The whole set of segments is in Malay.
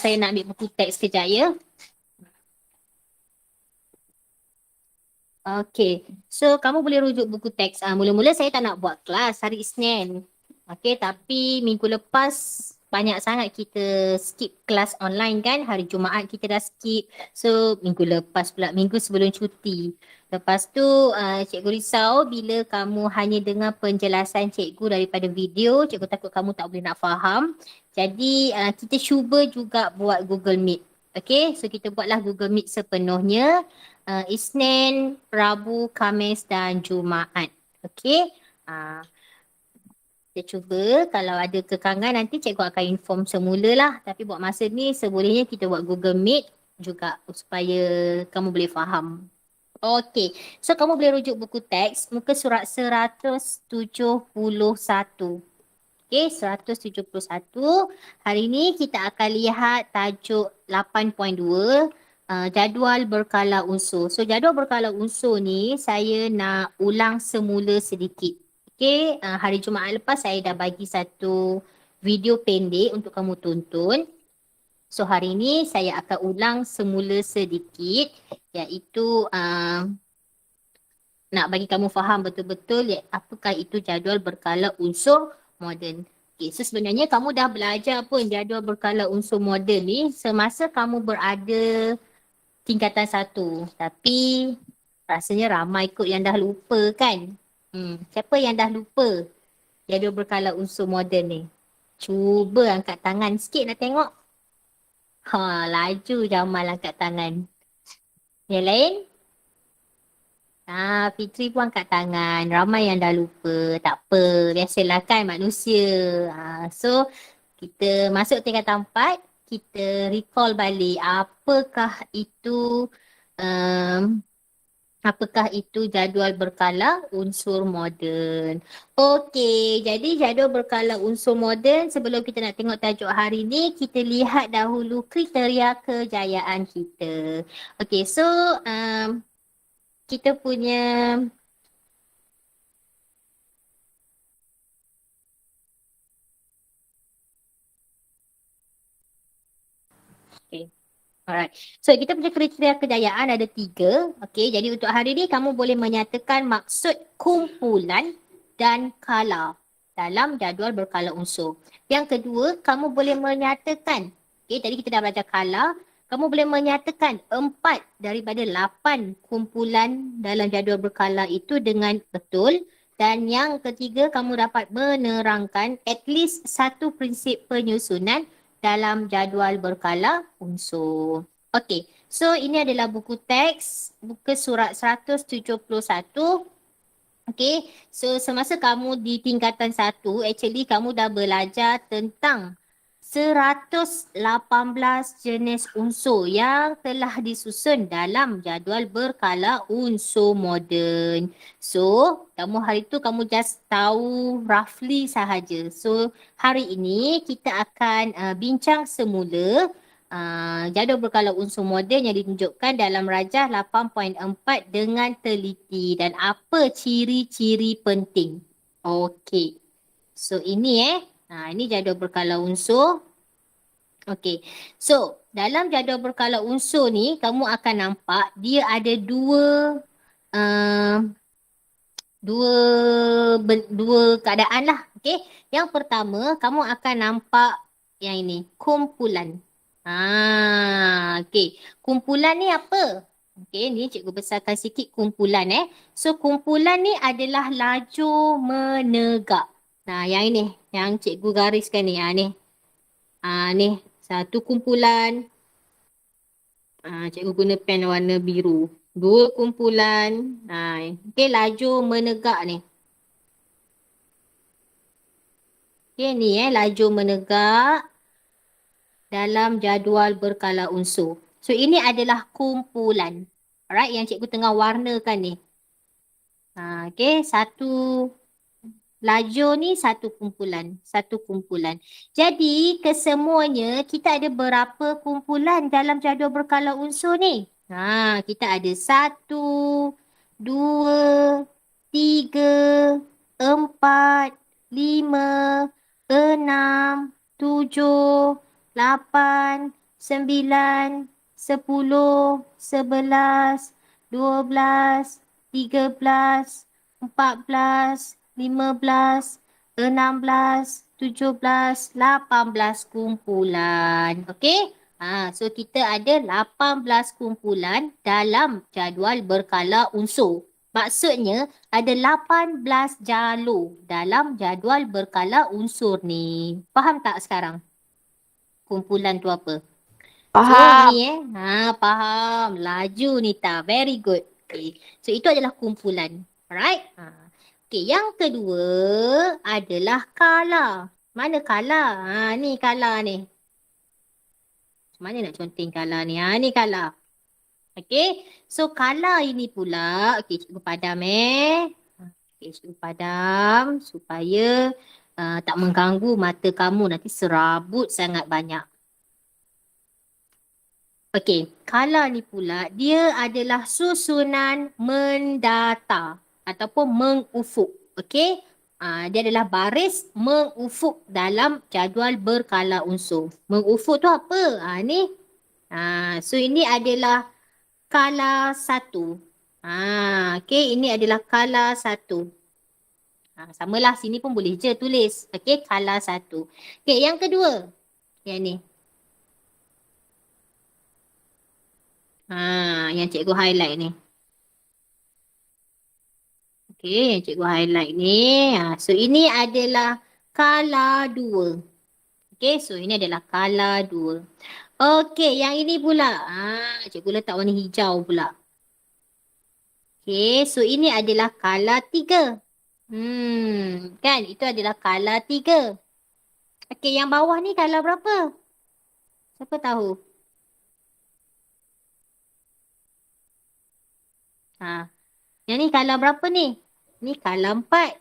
saya nak ambil buku teks kejap ya. Okay, so kamu boleh rujuk buku teks. Mula-mula saya tak nak buat kelas hari Isnin. Okay, tapi minggu lepas banyak sangat kita skip kelas online kan. Hari Jumaat kita dah skip. So minggu lepas pula, minggu sebelum cuti. Lepas tu cikgu risau bila kamu hanya dengar penjelasan cikgu daripada video. Cikgu takut kamu tak boleh nak faham. Jadi kita cuba juga buat Google Meet. Okay, so kita buatlah Google Meet sepenuhnya. Isnin, Rabu, Khamis dan Jumaat. Okey. Uh, kita cuba kalau ada kekangan nanti cikgu akan inform semula lah. Tapi buat masa ni sebolehnya kita buat Google Meet juga supaya kamu boleh faham. Okey. So kamu boleh rujuk buku teks muka surat 171. Okey, 171. Hari ni kita akan lihat tajuk 8.2, jadual berkala unsur. So jadual berkala unsur ni saya nak ulang semula sedikit. Okey, hari Jumaat lepas saya dah bagi satu video pendek untuk kamu tonton. So hari ni saya akan ulang semula sedikit iaitu nak bagi kamu faham betul-betul apakah itu jadual berkala unsur moden. Okay, so sebenarnya kamu dah belajar pun jadual berkala unsur moden ni semasa kamu berada tingkatan 1. Tapi rasanya ramai kot yang dah lupa kan? Siapa yang dah lupa jadual berkala unsur moden ni? Cuba angkat tangan sikit nak tengok. Laju Jamal angkat tangan. Yang lain? Fitri pun angkat tangan. Ramai yang dah lupa. Tak apa. Biasalah kan manusia. So, kita masuk tingkatan 4. Kita recall balik. Apakah itu jadual berkala unsur moden. Okey, jadi jadual berkala unsur moden. Sebelum kita nak tengok tajuk hari ni, kita lihat dahulu kriteria kejayaan kita. Okey, so kita punya okay. Alright. So kita punya kriteria kejayaan ada 3. Okay, jadi untuk hari ni kamu boleh menyatakan maksud kumpulan dan kala dalam jadual berkala unsur. Yang kedua, kamu boleh menyatakan, okay, tadi kita dah belajar kala, kamu boleh menyatakan 4 daripada 8 kumpulan dalam jadual berkala itu dengan betul. Dan yang ketiga, kamu dapat menerangkan at least satu prinsip penyusunan dalam jadual berkala unsur. Okey, so ini adalah buku teks, buku surat 171. Okey, so semasa kamu di tingkatan 1, actually kamu dah belajar tentang 118 jenis unsur yang telah disusun dalam jadual berkala unsur moden. So, hari tu kamu just tahu roughly sahaja. So, hari ini kita akan bincang semula jadual berkala unsur moden yang ditunjukkan dalam rajah 8.4 dengan teliti dan apa ciri-ciri penting. Okey. So, ini jadual berkala unsur. Okey. So, dalam jadual berkala unsur ni, kamu akan nampak dia ada dua keadaan lah. Okey. Yang pertama, kamu akan nampak yang ini, kumpulan. Okey. Kumpulan ni apa? Okey, ni cikgu besarkan sikit kumpulan So, kumpulan ni adalah laju menegak. Yang ini, yang cikgu gariskan ni. Ni satu kumpulan. Cikgu guna pen warna biru. 2 kumpulan. Okey, laju menegak ni. Okey, ni laju menegak dalam jadual berkala unsur. So, ini adalah kumpulan. Alright, yang cikgu tengah warnakan ni. Okey, satu laju ni satu kumpulan. Jadi kesemuanya kita ada berapa kumpulan dalam jadual berkala unsur ni? Kita ada 1, 2, 3, 4, 5, 6, 7, 8, 9, 10, 11, 12, 13, 14, 15, 16, 17, 18 kumpulan. Okey? So kita ada 18 kumpulan dalam jadual berkala unsur. Maksudnya ada 18 jalur dalam jadual berkala unsur ni. Faham tak sekarang? Kumpulan tu apa? So Faham. ni faham. Laju Nita. Very good. Okay. So itu adalah kumpulan. Alright? Okay, yang kedua adalah kala. Mana kala? Ni kala ni. Mana nak conteng kala ni? Ni kala. Okay. So kala ini pula. Okay, cikgu padam Okay, cikgu padam supaya tak mengganggu mata kamu. Nanti serabut sangat banyak. Okey, kala ni pula dia adalah susunan mendata ataupun mengufuk. Okey, dia adalah baris mengufuk dalam jadual berkala unsur. Mengufuk tu apa? Ni. So ini adalah kala 1. Okey, ini adalah kala 1. Samalah sini pun boleh je tulis. Okey, kala 1. Okey, yang kedua. Yang ni. Yang cikgu highlight ni. Okey, yang cikgu highlight ni. So ini adalah kala 2. Okey, so ini adalah kala 2. Okey, yang ini pula. Cikgu letak warna hijau pula. Okey, so ini adalah kala 3. Kan? Itu adalah kala 3. Okey, yang bawah ni kala berapa? Siapa tahu? Yang ni kala berapa ni? Ni kala 4.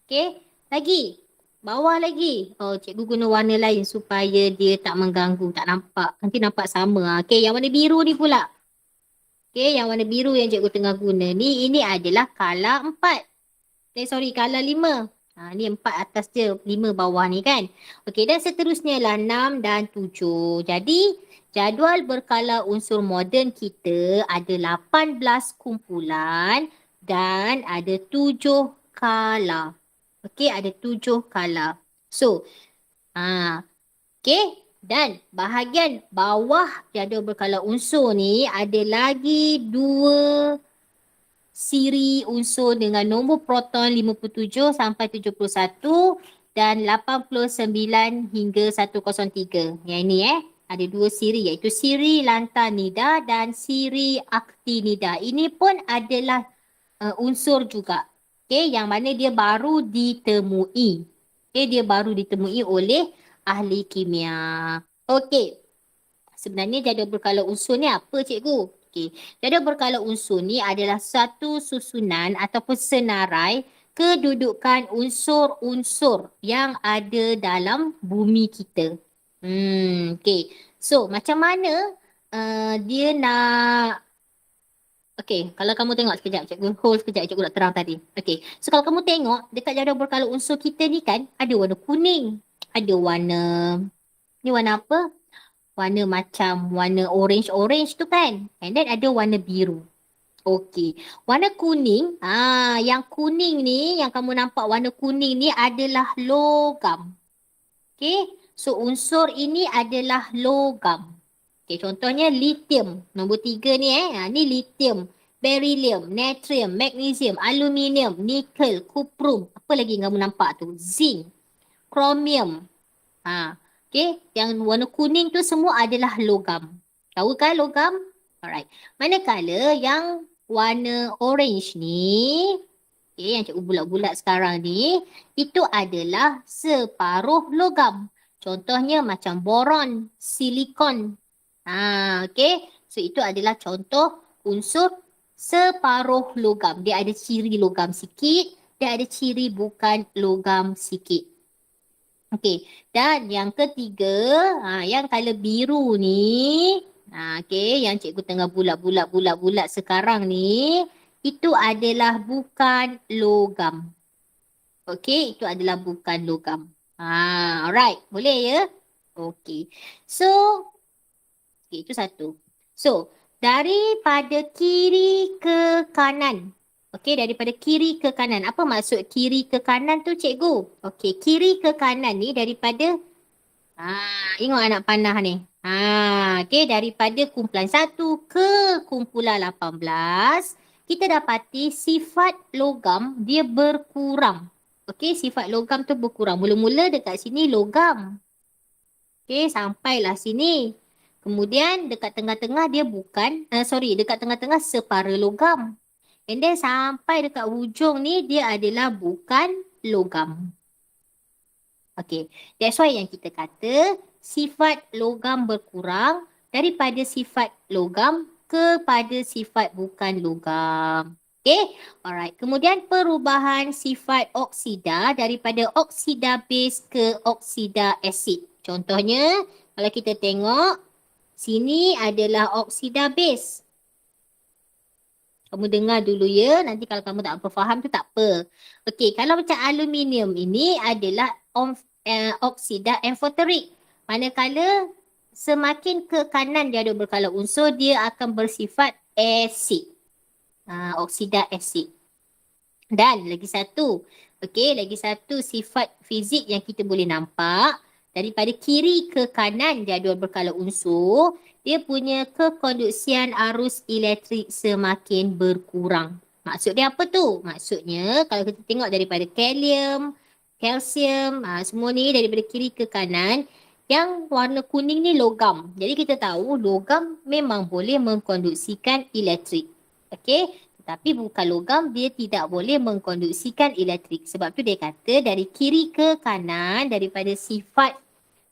Okey, lagi. Bawah lagi. Cikgu guna warna lain supaya dia tak mengganggu, tak nampak. Nanti nampak sama. Okey, yang warna biru ni pula. Okey, yang warna biru yang cikgu tengah guna ni, ini adalah kala 4. Kala 5. Ni 4 atas dia, 5 bawah ni kan. Okey, dan seterusnya lah 6 dan 7. Jadi, jadual berkala unsur moden kita ada 18 kumpulan dan ada 7 kala. Okey, ada 7 kala. So, okey. Dan bahagian bawah jadual berkala unsur ni ada lagi 2 siri unsur dengan nombor proton 57 sampai 71 dan 89 hingga 103. Yang ini ada 2 siri iaitu siri lantanida dan siri aktinida. Ini pun adalah unsur juga. Okey, yang mana dia baru ditemui. Okey, dia baru ditemui oleh ahli kimia. Okey. Sebenarnya jadual berkala unsur ni apa cikgu? Okey. Jadual berkala unsur ni adalah satu susunan ataupun senarai kedudukan unsur-unsur yang ada dalam bumi kita. Okey. So, macam mana dia nak okey, kalau kamu tengok sekejap, cikgu hold sekejap, cikgu nak terang tadi. Okey, so kalau kamu tengok dekat jadual berkala unsur kita ni kan, ada warna kuning, ada warna, ni warna apa? Warna macam warna orange-orange tu kan. And then ada warna biru. Okey, warna kuning, yang kuning ni, yang kamu nampak warna kuning ni adalah logam. Okey, so unsur ini adalah logam. Okey, contohnya lithium. Nombor 3 ni ni lithium, beryllium, natrium, magnesium, aluminium, nikel, kuprum. Apa lagi yang kamu nampak tu? Zinc, chromium. Okey, yang warna kuning tu semua adalah logam. Tahu kan logam? Alright. Manakala yang warna orange ni, yang cikgu bulat-bulat sekarang ni, itu adalah separuh logam. Contohnya macam boron, silikon. Okey. So itu adalah contoh unsur separuh logam. Dia ada ciri logam sikit, dia ada ciri bukan logam sikit. Okey. Dan yang ketiga, yang color biru ni, okey, yang cikgu tengah bulat sekarang ni, itu adalah bukan logam. Okey, itu adalah bukan logam. Alright, boleh ya? Okey. So, Okey, itu satu. So, daripada kiri ke kanan. Okey, daripada kiri ke kanan. Apa maksud kiri ke kanan tu, cikgu? Okey, kiri ke kanan ni daripada tengok anak panah ni. Okey, daripada kumpulan 1 ke kumpulan 18, kita dapati sifat logam dia berkurang. Okey, sifat logam tu berkurang. Mula-mula dekat sini logam. Okey, sampailah sini. Kemudian dekat tengah-tengah dia bukan, dekat tengah-tengah separa logam. And then sampai dekat hujung ni dia adalah bukan logam. Okey, that's why yang kita kata sifat logam berkurang daripada sifat logam kepada sifat bukan logam. Okey, alright. Kemudian perubahan sifat oksida daripada oksida base ke oksida asid. Contohnya, kalau kita tengok, sini adalah oksida base. Kamu dengar dulu ya, nanti kalau kamu tak faham tu tak apa. Okey, kalau macam aluminium ini adalah oksida amphoteric. Manakala semakin ke kanan jadual berkala unsur, dia akan bersifat asid. Oksida asid. Dan lagi satu, lagi satu sifat fizik yang kita boleh nampak daripada kiri ke kanan jadual berkala unsur, dia punya kekonduksian arus elektrik semakin berkurang. Maksud dia apa tu? Maksudnya kalau kita tengok daripada kalium, kalsium, semua ni daripada kiri ke kanan, yang warna kuning ni logam. Jadi kita tahu logam memang boleh mengkonduksikan elektrik. Okey? Tapi bukan logam, dia tidak boleh mengkonduksikan elektrik. Sebab tu dia kata dari kiri ke kanan, daripada sifat,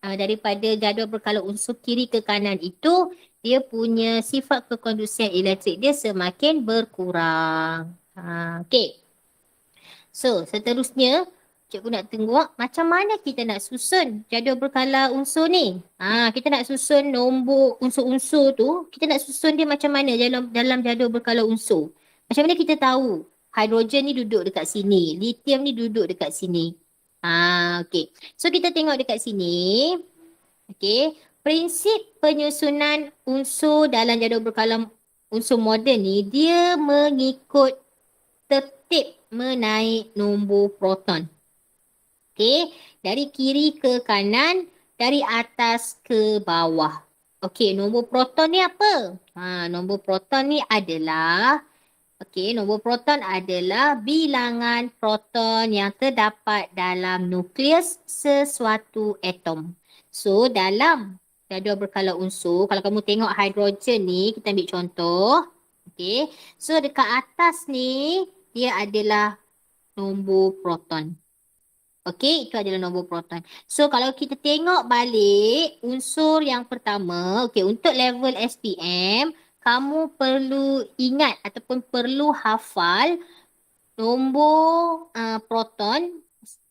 daripada jadual berkala unsur kiri ke kanan itu, dia punya sifat kekonduksian elektrik dia semakin berkurang. Okey. So, seterusnya, cikgu nak tengok macam mana kita nak susun jadual berkala unsur ni. Kita nak susun nombor unsur-unsur tu, kita nak susun dia macam mana dalam jadual berkala unsur. Macam mana kita tahu hidrogen ni duduk dekat sini, lithium ni duduk dekat sini. Okey. So kita tengok dekat sini. Okey, prinsip penyusunan unsur dalam jadual berkala unsur moden ni dia mengikut tertib menaik nombor proton. Okey, dari kiri ke kanan, dari atas ke bawah. Okey, nombor proton ni apa? Nombor proton ni adalah nombor proton adalah bilangan proton yang terdapat dalam nukleus sesuatu atom. So, dalam jadual berkala unsur, kalau kamu tengok hidrogen ni, kita ambil contoh. Okey. So, dekat atas ni, dia adalah nombor proton. Okey, itu adalah nombor proton. So, kalau kita tengok balik unsur yang pertama, untuk level SPM, kamu perlu ingat ataupun perlu hafal nombor proton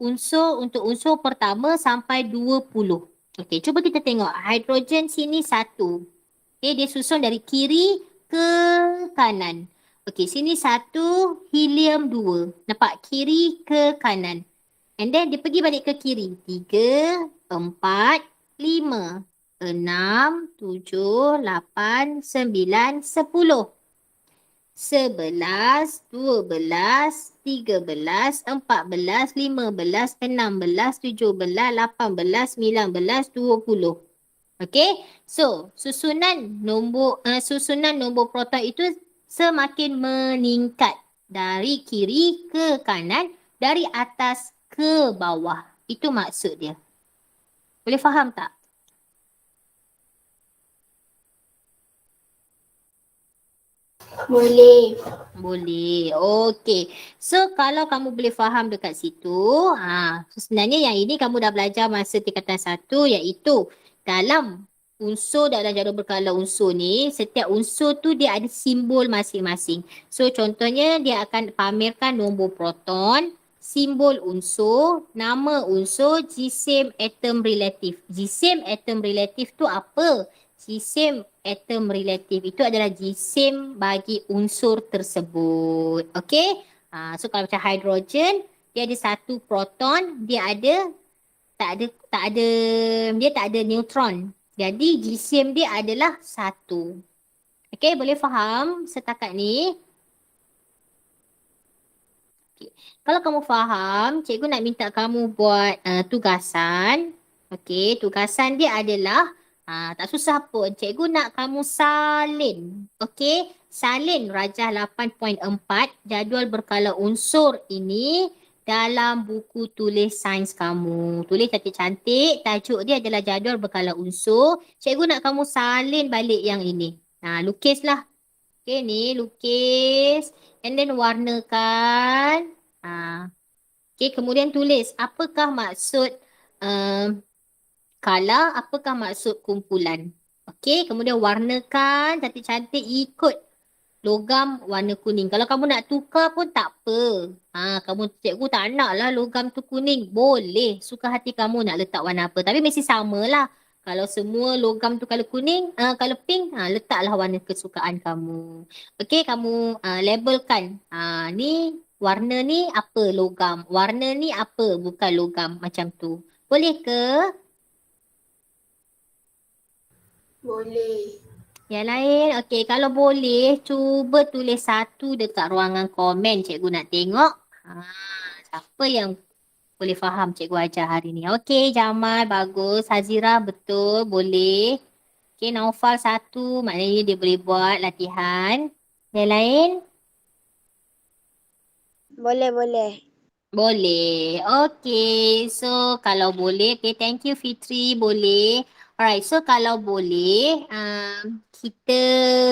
untuk unsur pertama sampai 20. Okey, cuba kita tengok. Hidrogen sini 1. Okey, dia susun dari kiri ke kanan. Okey, sini 1, helium 2. Nampak? Kiri ke kanan. And then dia pergi balik ke kiri. 3, 4, 5. 6, 7, 8, 9, 10. 11, 12, 13, 14, 15, 16, 17, 18, 19, 20. Okey. So, susunan nombor proton itu semakin meningkat dari kiri ke kanan, dari atas ke bawah. Itu maksud dia. Boleh faham tak? Boleh. Boleh. Okey. So, kalau kamu boleh faham dekat situ, sebenarnya yang ini kamu dah belajar masa tingkatan 1, iaitu dalam jadual berkala unsur ni, setiap unsur tu dia ada simbol masing-masing. So, contohnya dia akan pamerkan nombor proton, simbol unsur, nama unsur, jisim atom relatif. Jisim atom relatif tu apa? Jisim atom relatif itu adalah jisim bagi unsur tersebut. Okey? So kalau macam hidrogen, dia ada 1 proton, dia tak ada neutron. Jadi GCM dia adalah 1. Okey, boleh faham setakat ni? Okay. Kalau kamu faham, cikgu nak minta kamu buat tugasan. Okey, tugasan dia adalah tak susah pun. Cikgu nak kamu salin. Okey, salin Rajah 8.4 jadual berkala unsur ini dalam buku tulis sains kamu. Tulis cantik-cantik, tajuk dia adalah jadual berkala unsur. Cikgu nak kamu salin balik yang ini. Lukislah. Okey, ni lukis. And then warnakan. Okey, kemudian tulis apakah maksud kala, apakah maksud kumpulan. Okey, kemudian warnakan cantik-cantik ikut logam warna kuning. Kalau kamu nak tukar pun tak apa. Kamu cikgu tak nak lah logam tu kuning. Boleh. Suka hati kamu nak letak warna apa. Tapi mesti samalah. Kalau semua logam tu kalau kuning, kalau pink, letaklah warna kesukaan kamu. Okey, kamu labelkan. Ni warna ni apa logam. Warna ni apa bukan logam macam tu. Boleh ke? Boleh. Yang lain, okey. Kalau boleh, cuba tulis 1 dekat ruangan komen. Cikgu nak tengok. Siapa yang boleh faham cikgu ajar hari ni. Okey, Jamal bagus. Hazira betul, boleh. Okey, Naufal 1. Maknanya dia boleh buat latihan. Yang lain? Boleh. Boleh. Okey. So, kalau boleh. Okay, thank you Fitri. Boleh. Alright. So, kalau boleh, kita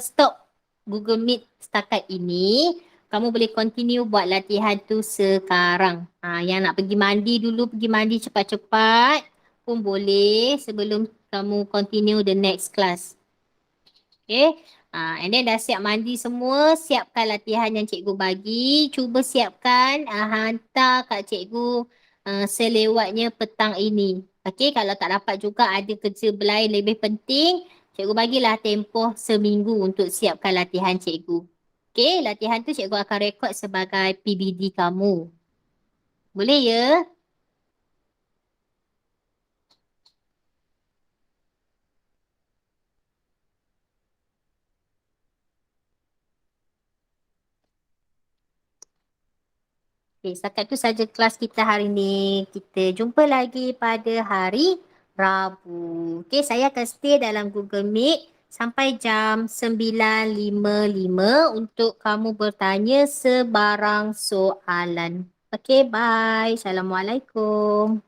stop Google Meet setakat ini. Kamu boleh continue buat latihan tu sekarang. Yang nak pergi mandi dulu, pergi mandi cepat-cepat pun boleh sebelum kamu continue the next class. Okay. And then dah siap mandi semua, siapkan latihan yang cikgu bagi. Cuba siapkan, hantar kat cikgu selewatnya petang ini. Okay, kalau tak dapat juga ada kerja lain lebih penting, cikgu bagilah tempoh seminggu untuk siapkan latihan cikgu. Okay, latihan tu cikgu akan rekod sebagai PBD kamu. Boleh ya? Okay, setakat tu saja kelas kita hari ni. Kita jumpa lagi pada hari Rabu. Okay, saya akan stay dalam Google Meet sampai jam 9.55 untuk kamu bertanya sebarang soalan. Okay, bye. Assalamualaikum.